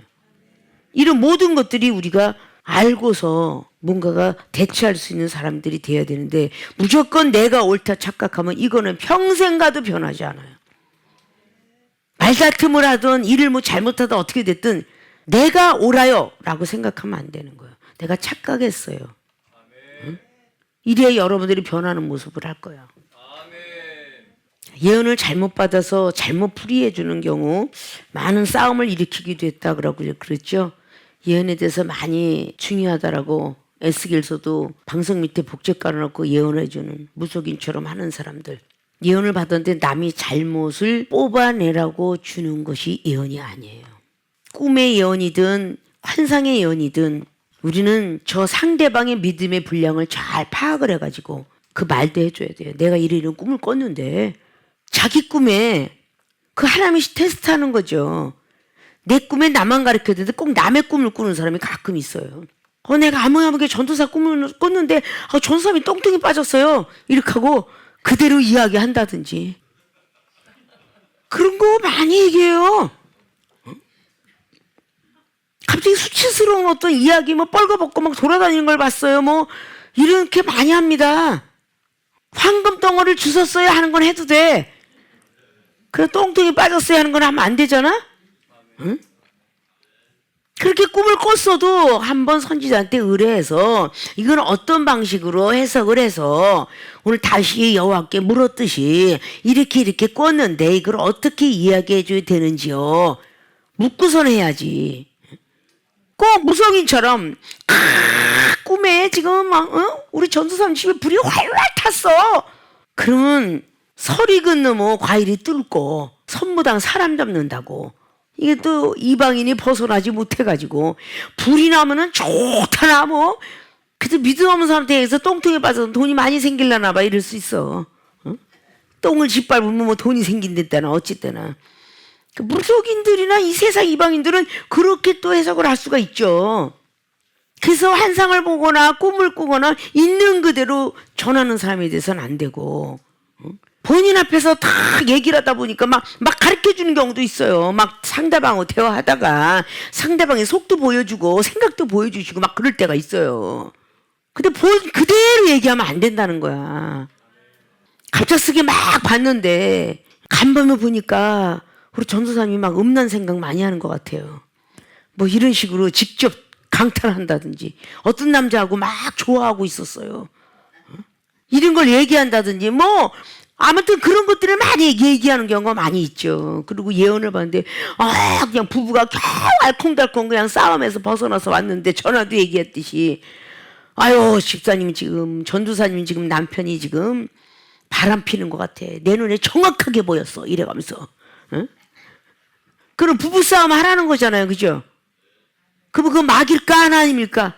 이런 모든 것들이 우리가 알고서 뭔가가 대처할 수 있는 사람들이 돼야 되는데 무조건 내가 옳다 착각하면 이거는 평생 가도 변하지 않아요. 말다툼을 하든 일을 뭐 잘못하다 어떻게 됐든 내가 옳아요 라고 생각하면 안 되는 거예요. 내가 착각했어요. 응? 이래야 여러분들이 변하는 모습을 할 거예요. 예언을 잘못 받아서 잘못 풀이해 주는 경우 많은 싸움을 일으키기도 했다고 그랬죠. 예언에 대해서 많이 중요하다라고 에스겔서도 방석 밑에 복제 깔아놓고 예언해 주는 무속인처럼 하는 사람들. 예언을 받았는데 남이 잘못을 뽑아내라고 주는 것이 예언이 아니에요. 꿈의 예언이든 환상의 예언이든 우리는 저 상대방의 믿음의 분량을 잘 파악을 해가지고 그 말도 해줘야 돼요. 내가 이런 꿈을 꿨는데 자기 꿈에 그 하나님이 테스트하는 거죠. 내 꿈에 나만 가르쳐야 되는데 꼭 남의 꿈을 꾸는 사람이 가끔 있어요. 내가 아무게 전도사 꿈을 꿨는데 전도사님이 똥통이 빠졌어요. 이렇게 하고 그대로 이야기한다든지. 그런 거 많이 얘기해요. 갑자기 수치스러운 어떤 이야기 뻘거벗고 막 돌아다니는 걸 봤어요. 이렇게 많이 합니다. 황금 덩어리를 주웠어야 하는 건 해도 돼. 그래 똥통이 빠졌어야 하는 건 하면 안 되잖아? 응? 그렇게 꿈을 꿨어도 한번 선지자한테 의뢰해서 이건 어떤 방식으로 해석을 해서 오늘 다시 여호와께 물었듯이 이렇게 꿨는데 이걸 어떻게 이야기해 줘야 되는지요. 묻고선 해야지. 꼭 무성인처럼 꿈에 지금 막 우리 전도사님 집에 불이 활활 탔어. 그러면 설익은 넘어 과일이 뚫고 선무당 사람 잡는다고. 이게 또 이방인이 벗어나지 못해가지고 불이 나면은 좋다나 뭐. 그래서 믿음 없는 사람한테 의해서 똥통에 빠져서 돈이 많이 생길라나 봐 이럴 수 있어. 똥을 짓밟으면 뭐 돈이 생긴댔다나 어쨌거나. 그 무속인들이나 이 세상 이방인들은 그렇게 또 해석을 할 수가 있죠. 그래서 환상을 보거나 꿈을 꾸거나 있는 그대로 전하는 사람에 대해서는 안 되고, 본인 앞에서 다 얘기를 하다 보니까 막 가르쳐 주는 경우도 있어요. 막 상대방하고 대화하다가 상대방의 속도 보여주고 생각도 보여주시고 막 그럴 때가 있어요. 근데 그대로 얘기하면 안 된다는 거야. 갑작스럽게 막 봤는데 간밤에 보니까 우리 전도사님이 막 음란 생각 많이 하는 것 같아요. 뭐 이런 식으로 직접 강탈한다든지 어떤 남자하고 막 좋아하고 있었어요. 이런 걸 얘기한다든지 뭐 아무튼 그런 것들을 많이 얘기하는 경우가 많이 있죠. 그리고 예언을 봤는데 그냥 부부가 겨우 알콩달콩 그냥 싸움에서 벗어나서 왔는데 전화도 얘기했듯이 아유 집사님이 지금 전도사님이 지금 남편이 지금 바람 피는 것 같아. 내 눈에 정확하게 보였어. 이래가면서. 응? 그럼 부부싸움 하라는 거잖아요. 그죠? 그럼 그거 막일까 하나님일까?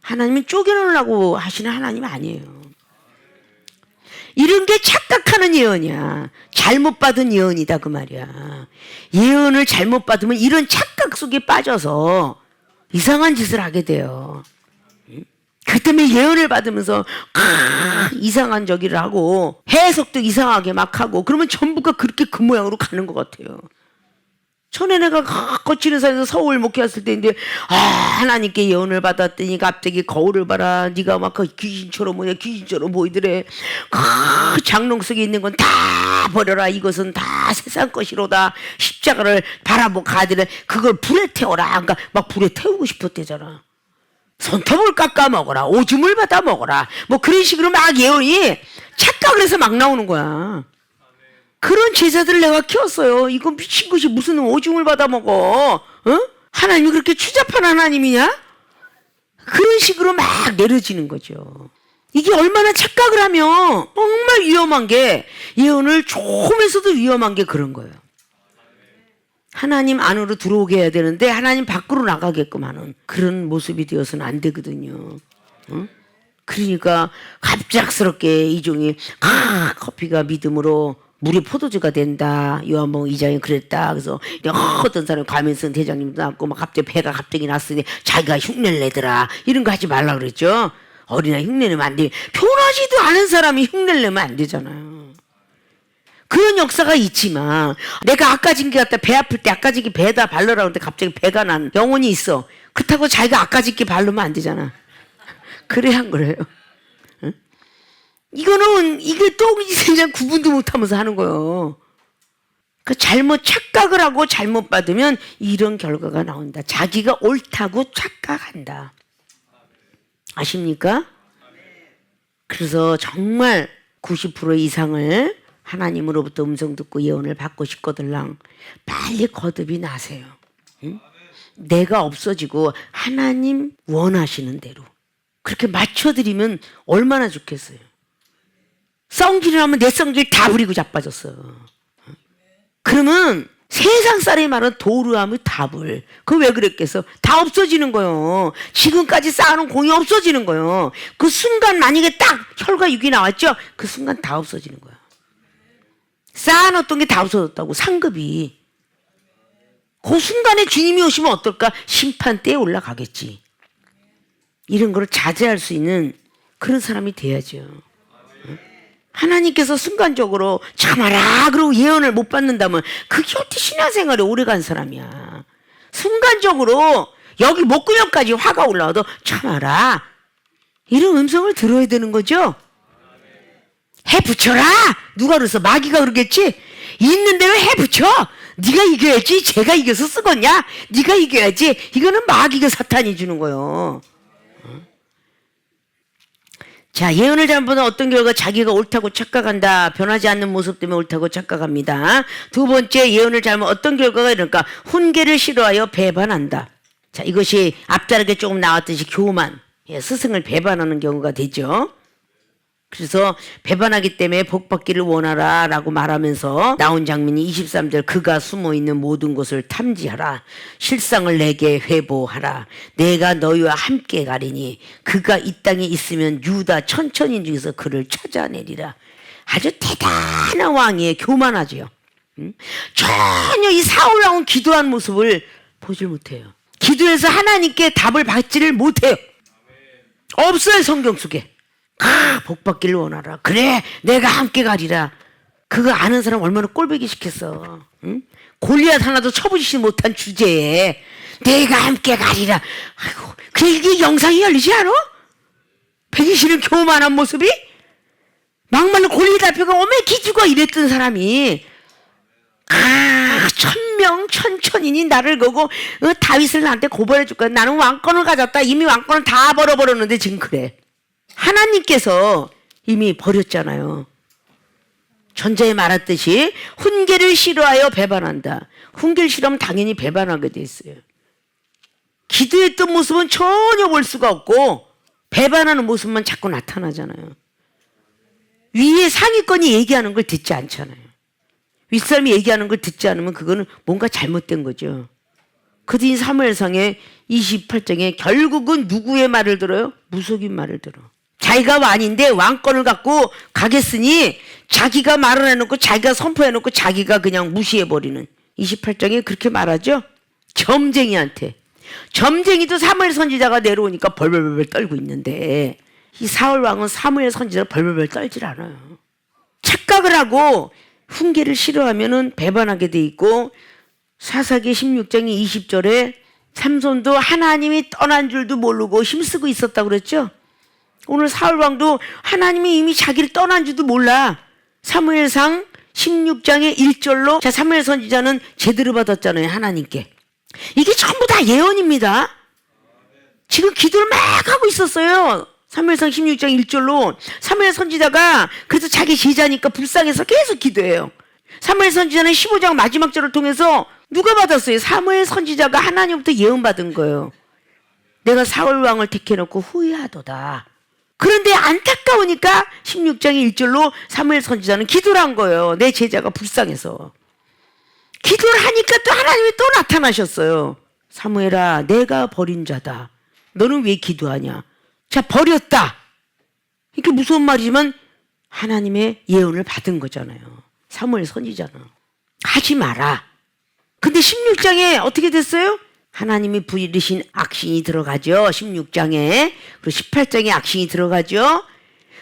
하나님은 쪼개놓으려고 하시는 하나님 아니에요. 이런 게 착각하는 예언이야. 잘못 받은 예언이다 그 말이야. 예언을 잘못 받으면 이런 착각 속에 빠져서 이상한 짓을 하게 돼요. 그 때문에 예언을 받으면서 이상한 저기를 하고 해석도 이상하게 막 하고 그러면 전부가 그렇게 그 모양으로 가는 것 같아요. 전에 내가 거치는 산에서 서울 목회했을 때인데 하나님께 예언을 받았더니 갑자기 거울을 봐라. 네가 막 귀신처럼 보이더래. 장롱 속에 있는 건 다 버려라. 이것은 다 세상 것이로다. 십자가를 바라보고 가더래. 그걸 불에 태워라. 그러니까 막 불에 태우고 싶었대잖아. 손톱을 깎아 먹어라. 오줌을 받아 먹어라. 뭐 그런 식으로 막 예언이 착각을 해서 막 나오는 거야. 그런 제자들을 내가 키웠어요. 이거 미친 것이 무슨 오줌을 받아 먹어. 하나님이 그렇게 추잡한 하나님이냐? 그런 식으로 막 내려지는 거죠. 이게 얼마나 착각을 하면 정말 위험한 게 예언을 조금에서도 위험한 게 그런 거예요. 하나님 안으로 들어오게 해야 되는데 하나님 밖으로 나가게끔 하는 그런 모습이 되어서는 안 되거든요. 그러니까 갑작스럽게 이종이 커피가 믿음으로 물이 포도주가 된다. 요한복음 2장에 그랬다. 그래서 어떤 사람이 가면 쓴 대장님도 나왔고 막 갑자기 배가 갑자기 났으니 자기가 흉내를 내더라. 이런 거 하지 말라 그랬죠. 어린아이 흉내내면 안 돼. 변하지도 않은 사람이 흉내를 내면 안 되잖아요. 그런 역사가 있지만 내가 아까진기 갖다 배 아플 때 아까진기 배에다 바르라고 하는데 갑자기 배가 난 영혼이 있어. 그렇다고 자기가 아까진기 바르면 안 되잖아. 그래야 한 거예요. 응? 이거는 이게 똥인지 그냥 구분도 못하면서 하는 거예요. 그 잘못 착각을 하고 잘못 받으면 이런 결과가 나온다. 자기가 옳다고 착각한다. 아십니까? 그래서 정말 90% 이상을 하나님으로부터 음성 듣고 예언을 받고 싶거들랑 빨리 거듭이 나세요. 응? 내가 없어지고 하나님 원하시는 대로 그렇게 맞춰드리면 얼마나 좋겠어요. 썽질을 하면 내 썽질 다 부리고 자빠졌어. 그러면 세상 사람이 말하는 도루하면 답을. 그거 왜 그랬겠어? 다 없어지는 거예요. 지금까지 쌓아놓은 공이 없어지는 거예요. 그 순간 만약에 딱 혈과 육이 나왔죠? 그 순간 다 없어지는 거야. 쌓아놓았던 게 다 없어졌다고. 상급이. 그 순간에 주님이 오시면 어떨까? 심판대에 올라가겠지. 이런 걸 자제할 수 있는 그런 사람이 돼야죠. 하나님께서 순간적으로 참아라 그러고 예언을 못 받는다면 그게 어떻게 신앙생활에 오래간 사람이야. 순간적으로 여기 목구멍까지 화가 올라와도 참아라 이런 음성을 들어야 되는 거죠. 해 붙여라. 누가 그래서 마귀가 그러겠지. 있는 대로 해 붙여. 네가 이겨야지. 제가 이겨서 쓰겄냐. 네가 이겨야지. 이거는 마귀가 사탄이 주는 거예요. 자, 예언을 잘못 보면 어떤 결과? 자기가 옳다고 착각한다. 변하지 않는 모습 때문에 옳다고 착각합니다. 두 번째, 예언을 잘못 어떤 결과가 이럴까? 훈계를 싫어하여 배반한다. 자, 이것이 앞자락에 조금 나왔듯이 교만, 스승을 배반하는 경우가 되죠. 그래서 배반하기 때문에 복받기를 원하라 라고 말하면서 나온 장면이 23절, 그가 숨어있는 모든 곳을 탐지하라. 실상을 내게 회보하라. 내가 너희와 함께 가리니 그가 이 땅에 있으면 유다 천천인 중에서 그를 찾아내리라. 아주 대단한 왕이에요. 교만하죠. 전혀 이 사울 왕은 기도한 모습을 보질 못해요. 기도해서 하나님께 답을 받지를 못해요. 없어요, 성경 속에. 복받기를 원하라. 그래, 내가 함께 가리라. 그거 아는 사람 얼마나 꼴보기 싫겠어. 응? 골리앗 하나도 쳐부시지 못한 주제에 내가 함께 가리라. 아이고, 그래, 이게 영상이 열리지 않아? 배기 싫은 교만한 모습이? 막말로 골리앗 앞에가 어메 기죽어 이랬던 사람이 천명 천천이니 나를 거고 다윗을 나한테 고발해 줄 거야. 나는 왕권을 가졌다. 이미 왕권을 다 벌어버렸는데 지금 그래. 하나님께서 이미 버렸잖아요. 전자에 말했듯이 훈계를 싫어하여 배반한다. 훈계를 싫어하면 당연히 배반하게 돼 있어요. 기도했던 모습은 전혀 볼 수가 없고 배반하는 모습만 자꾸 나타나잖아요. 위에 상위권이 얘기하는 걸 듣지 않잖아요. 윗사람이 얘기하는 걸 듣지 않으면 그거는 뭔가 잘못된 거죠. 그 뒤 사무엘상의 28장에 결국은 누구의 말을 들어요? 무속인 말을 들어. 자기가 왕인데 왕권을 갖고 가겠으니 자기가 말을 해놓고 자기가 선포해놓고 자기가 그냥 무시해버리는 28장에 그렇게 말하죠. 점쟁이한테. 점쟁이도 사무엘 선지자가 내려오니까 벌벌벌 떨고 있는데 이 사울 왕은 사무엘 선지자를 벌벌벌 떨질 않아요. 착각을 하고 훈계를 싫어하면은 배반하게 돼 있고 사사기 16장의 20절에 삼손도 하나님이 떠난 줄도 모르고 힘쓰고 있었다고 그랬죠. 오늘 사울 왕도 하나님이 이미 자기를 떠난 줄도 몰라. 사무엘상 16장의 1절로 자, 사무엘 선지자는 제대로 받았잖아요. 하나님께. 이게 전부 다 예언입니다. 지금 기도를 막 하고 있었어요. 사무엘상 16장 1절로 사무엘 선지자가 그래서 자기 제자니까 불쌍해서 계속 기도해요. 사무엘 선지자는 15장 마지막 절을 통해서 누가 받았어요? 사무엘 선지자가 하나님부터 예언 받은 거예요. 내가 사울 왕을 택해놓고 후회하도다. 그런데 안타까우니까 16장의 1절로 사무엘 선지자는 기도를 한 거예요. 내 제자가 불쌍해서. 기도를 하니까 또 하나님이 또 나타나셨어요. 사무엘아, 내가 버린 자다. 너는 왜 기도하냐? 자, 버렸다. 이게 무서운 말이지만 하나님의 예언을 받은 거잖아요. 사무엘 선지자는. 하지 마라. 근데 16장에 어떻게 됐어요? 하나님이 부리신 악신이 들어가죠. 16장에. 그리고 18장에 악신이 들어가죠.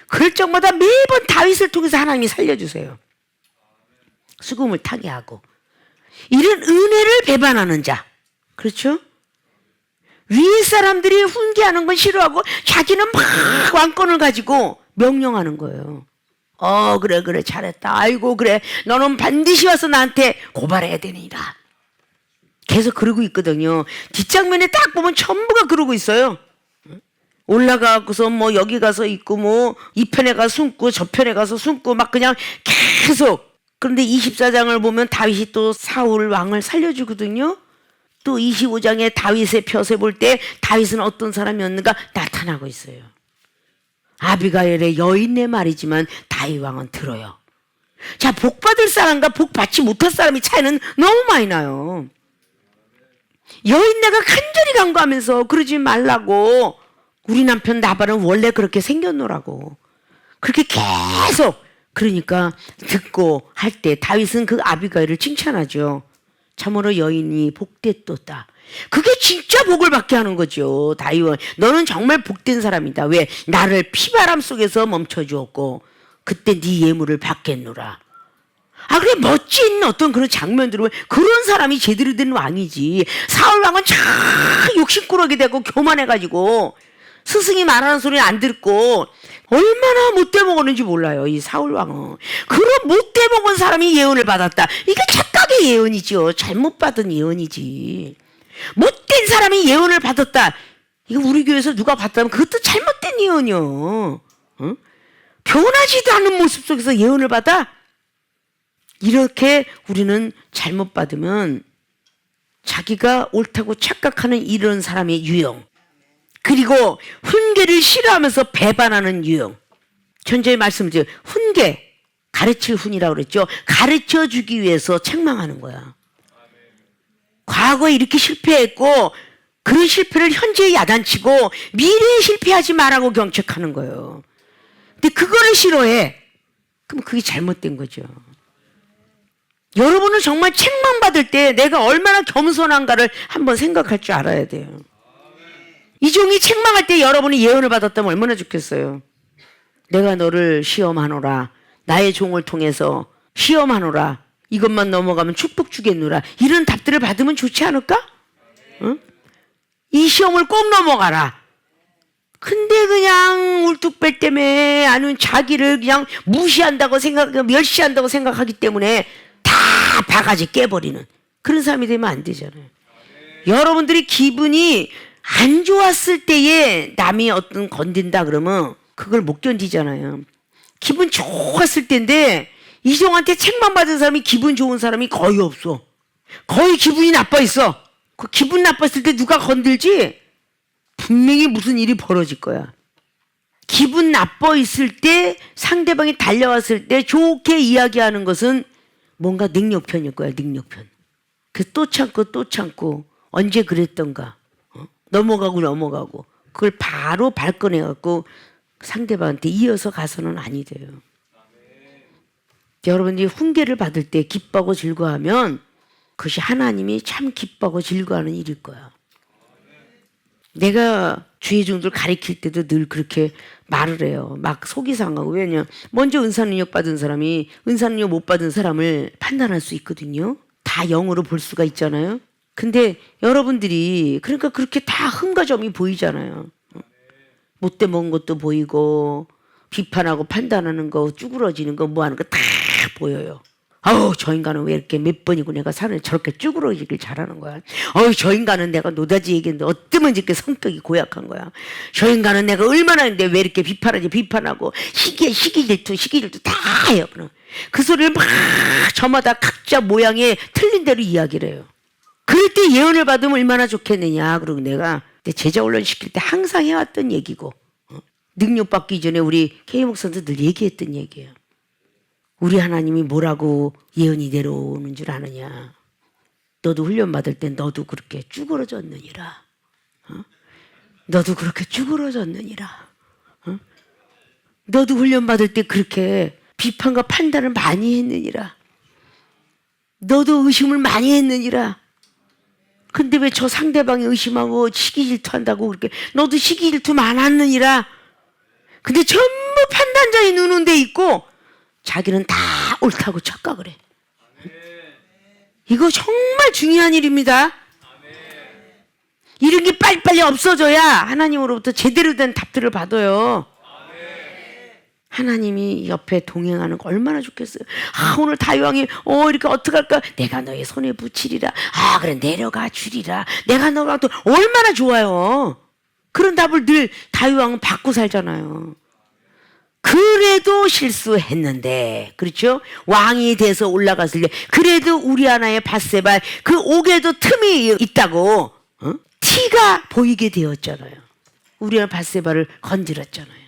그럴 적마다 매번 다윗을 통해서 하나님이 살려주세요. 수금을 타게 하고. 이런 은혜를 배반하는 자. 그렇죠? 위에 사람들이 훈계하는 건 싫어하고 자기는 막 왕권을 가지고 명령하는 거예요. 그래 잘했다. 아이고 그래 너는 반드시 와서 나한테 고발해야 되니라. 계속 그러고 있거든요. 뒷장면에 딱 보면 전부가 그러고 있어요. 올라가고서 뭐 여기 가서 있고 뭐 이 편에 가서 숨고 저 편에 가서 숨고 막 그냥 계속. 그런데 24장을 보면 다윗이 또 사울 왕을 살려주거든요. 또 25장에 다윗의 펴세 볼 때 다윗은 어떤 사람이었는가 나타나고 있어요. 아비가일의 여인네 말이지만 다윗 왕은 들어요. 자, 복 받을 사람과 복 받지 못할 사람의 차이는 너무 많이 나요. 여인네가 간절히 간구하면서 그러지 말라고. 우리 남편 나발은 원래 그렇게 생겼노라고. 그렇게 계속 그러니까 듣고 할 때 다윗은 그 아비가일을 칭찬하죠. 참으로 여인이 복됐도다. 그게 진짜 복을 받게 하는 거죠. 다윗은 너는 정말 복된 사람이다. 왜? 나를 피바람 속에서 멈춰주었고 그때 네 예물을 받겠노라. 그래 멋진 어떤 그런 장면들을 보면 그런 사람이 제대로 된 왕이지. 사울 왕은 참 욕심꾸러기 되고 교만해가지고 스승이 말하는 소리는 안 듣고 얼마나 못돼 먹었는지 몰라요. 이 사울 왕은. 그런 못돼 먹은 사람이 예언을 받았다. 이게 착각의 예언이죠. 잘못 받은 예언이지. 못된 사람이 예언을 받았다. 이거 우리 교회에서 누가 받다면 그것도 잘못된 예언이요. 변하지도 않은 모습 속에서 예언을 받아? 이렇게 우리는 잘못 받으면 자기가 옳다고 착각하는 이런 사람의 유형, 그리고 훈계를 싫어하면서 배반하는 유형. 전제의 말씀을 훈계, 가르칠 훈이라고 그랬죠. 가르쳐 주기 위해서 책망하는 거야. 과거에 이렇게 실패했고 그런 실패를 현재에 야단치고 미래에 실패하지 말라고 경책하는 거예요. 근데 그거를 싫어해. 그럼 그게 잘못된 거죠. 여러분은 정말 책망받을 때 내가 얼마나 겸손한가를 한번 생각할 줄 알아야 돼요. 이 종이 책망할 때 여러분이 예언을 받았다면 얼마나 좋겠어요. 내가 너를 시험하노라. 나의 종을 통해서 시험하노라. 이것만 넘어가면 축복 주겠노라. 이런 답들을 받으면 좋지 않을까? 응? 이 시험을 꼭 넘어가라. 근데 그냥 울뚝배 때문에 아니면 자기를 그냥 무시한다고 멸시한다고 생각하기 때문에 다 바가지 깨버리는 그런 사람이 되면 안 되잖아요. 여러분들이 기분이 안 좋았을 때에 남이 어떤 건든다 그러면 그걸 못 견디잖아요. 기분 좋았을 때인데 이종한테 책망받은 사람이 기분 좋은 사람이 거의 없어. 거의 기분이 나빠 있어. 그 기분 나빴을 때 누가 건들지? 분명히 무슨 일이 벌어질 거야. 기분 나빠 있을 때 상대방이 달려왔을 때 좋게 이야기하는 것은 뭔가 능력편일 거야. 능력편. 그 또 참고 언제 그랬던가 넘어가고 그걸 바로 발끈해갖고 상대방한테 이어서 가서는 아니 돼요. 여러분이 훈계를 받을 때 기뻐하고 즐거워하면 그것이 하나님이 참 기뻐하고 즐거워하는 일일 거야. 내가 주의 종들 가르칠 때도 늘 그렇게 말을 해요. 막 속이 상하고. 왜냐? 먼저 은사능력 받은 사람이 은사능력 못 받은 사람을 판단할 수 있거든요. 다 영으로 볼 수가 있잖아요. 근데 여러분들이 그러니까 그렇게 다 흠과 점이 보이잖아요. 못돼 먹은 것도 보이고 비판하고 판단하는 거 쭈그러지는 거 뭐 하는 거 다 보여요. 아우 저 인간은 왜 이렇게 몇 번이고 내가 사는 저렇게 쭈그러지길 잘하는 거야. 어우 저 인간은 내가 노다지 얘기했는데 어쩌면 이렇게 성격이 고약한 거야. 저 인간은 내가 얼마나 했는데 왜 이렇게 비판하고 시기 질투 다 해요. 그 소리를 막 저마다 각자 모양에 틀린 대로 이야기를 해요. 그럴 때 예언을 받으면 얼마나 좋겠느냐. 그리고 내가 제자 훈련 시킬 때 항상 해왔던 얘기고 능력 받기 전에 우리 K 목사도 늘 얘기했던 얘기예요. 우리 하나님이 뭐라고 예언이 내려오는 줄 아느냐. 너도 훈련 받을 때 너도 그렇게 쭈그러졌느니라. 너도 그렇게 쭈그러졌느니라. 너도 훈련 받을 때 그렇게 비판과 판단을 많이 했느니라. 너도 의심을 많이 했느니라. 근데 왜 저 상대방이 의심하고 시기 질투한다고 그렇게 너도 시기 질투 많았느니라. 근데 전부 판단자의 눈은 데 있고 자기는 다 옳다고 착각을 해. 이거 정말 중요한 일입니다. 이런 게 빨리빨리 없어져야 하나님으로부터 제대로 된 답들을 받아요. 하나님이 옆에 동행하는 거 얼마나 좋겠어요. 아 오늘 다윗왕이 이렇게 어떡할까. 내가 너의 손에 붙이리라. 아 그래 내려가 주리라. 내가 너가 또 얼마나 좋아요. 그런 답을 늘 다윗왕은 받고 살잖아요. 그래도 실수했는데 그렇죠. 왕이 돼서 올라갔을 때 그래도 우리 하나의 밧세바 그 옥에도 틈이 있다고 티가 보이게 되었잖아요. 우리 하나 밧세바를 건드렸잖아요.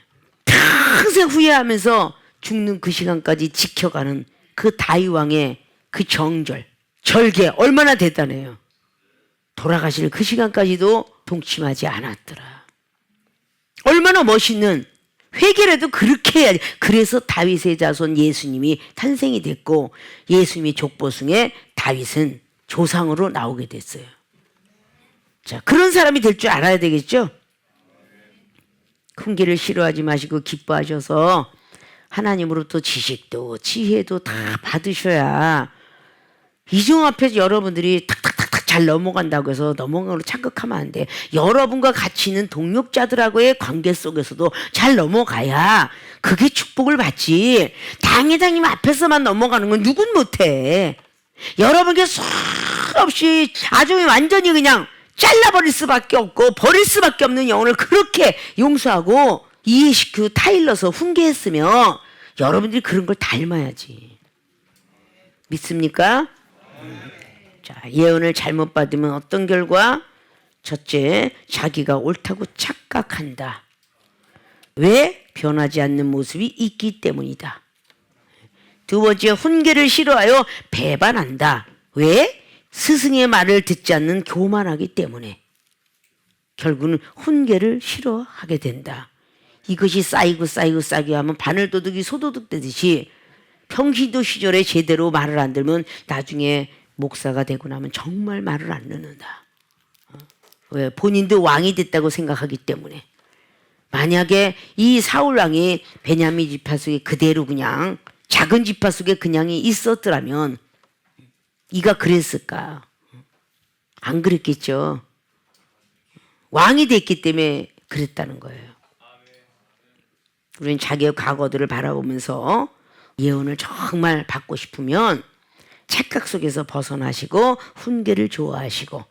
평생 후회하면서 죽는 그 시간까지 지켜가는 그 다윗왕의 그 절개 얼마나 대단해요. 돌아가실 그 시간까지도 동침하지 않았더라. 얼마나 멋있는 회개라도 그렇게 해야지. 그래서 다윗의 자손 예수님이 탄생이 됐고 예수님의 족보승에 다윗은 조상으로 나오게 됐어요. 자, 그런 사람이 될 줄 알아야 되겠죠? 훈계를 싫어하지 마시고 기뻐하셔서 하나님으로부터 지식도 지혜도 다 받으셔야 이종 앞에서 여러분들이 탁탁탁탁 잘 넘어간다고 해서 넘어가는 걸 착각하면 안 돼. 여러분과 같이 있는 동력자들하고의 관계 속에서도 잘 넘어가야 그게 축복을 받지. 당회장님 앞에서만 넘어가는 건 누군 못해. 여러분께 수없이 아주 완전히 그냥 잘라버릴 수밖에 없고 버릴 수밖에 없는 영혼을 그렇게 용서하고 그 타일러서 훈계했으면 여러분들이 그런 걸 닮아야지. 믿습니까? 자, 예언을 잘못 받으면 어떤 결과? 첫째, 자기가 옳다고 착각한다. 왜? 변하지 않는 모습이 있기 때문이다. 두 번째, 훈계를 싫어하여 배반한다. 왜? 스승의 말을 듣지 않는 교만하기 때문에. 결국은 훈계를 싫어하게 된다. 이것이 쌓이고 하면 바늘도둑이 소도둑 되듯이 평신도 시절에 제대로 말을 안 들으면 나중에 목사가 되고 나면 정말 말을 안 듣는다. 왜? 본인도 왕이 됐다고 생각하기 때문에. 만약에 이 사울 왕이 베냐민 지파 속에 그대로 그냥 작은 지파 속에 그냥이 있었더라면 이가 그랬을까? 안 그랬겠죠. 왕이 됐기 때문에 그랬다는 거예요. 우리는 자기의 과거들을 바라보면서 예언을 정말 받고 싶으면 착각 속에서 벗어나시고 훈계를 좋아하시고,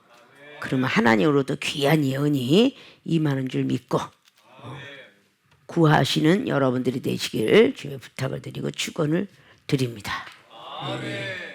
그러면 하나님으로부터 귀한 예언이 임하는 줄 믿고 구하시는 여러분들이 되시길 주의 부탁을 드리고 축원을 드립니다. 아멘.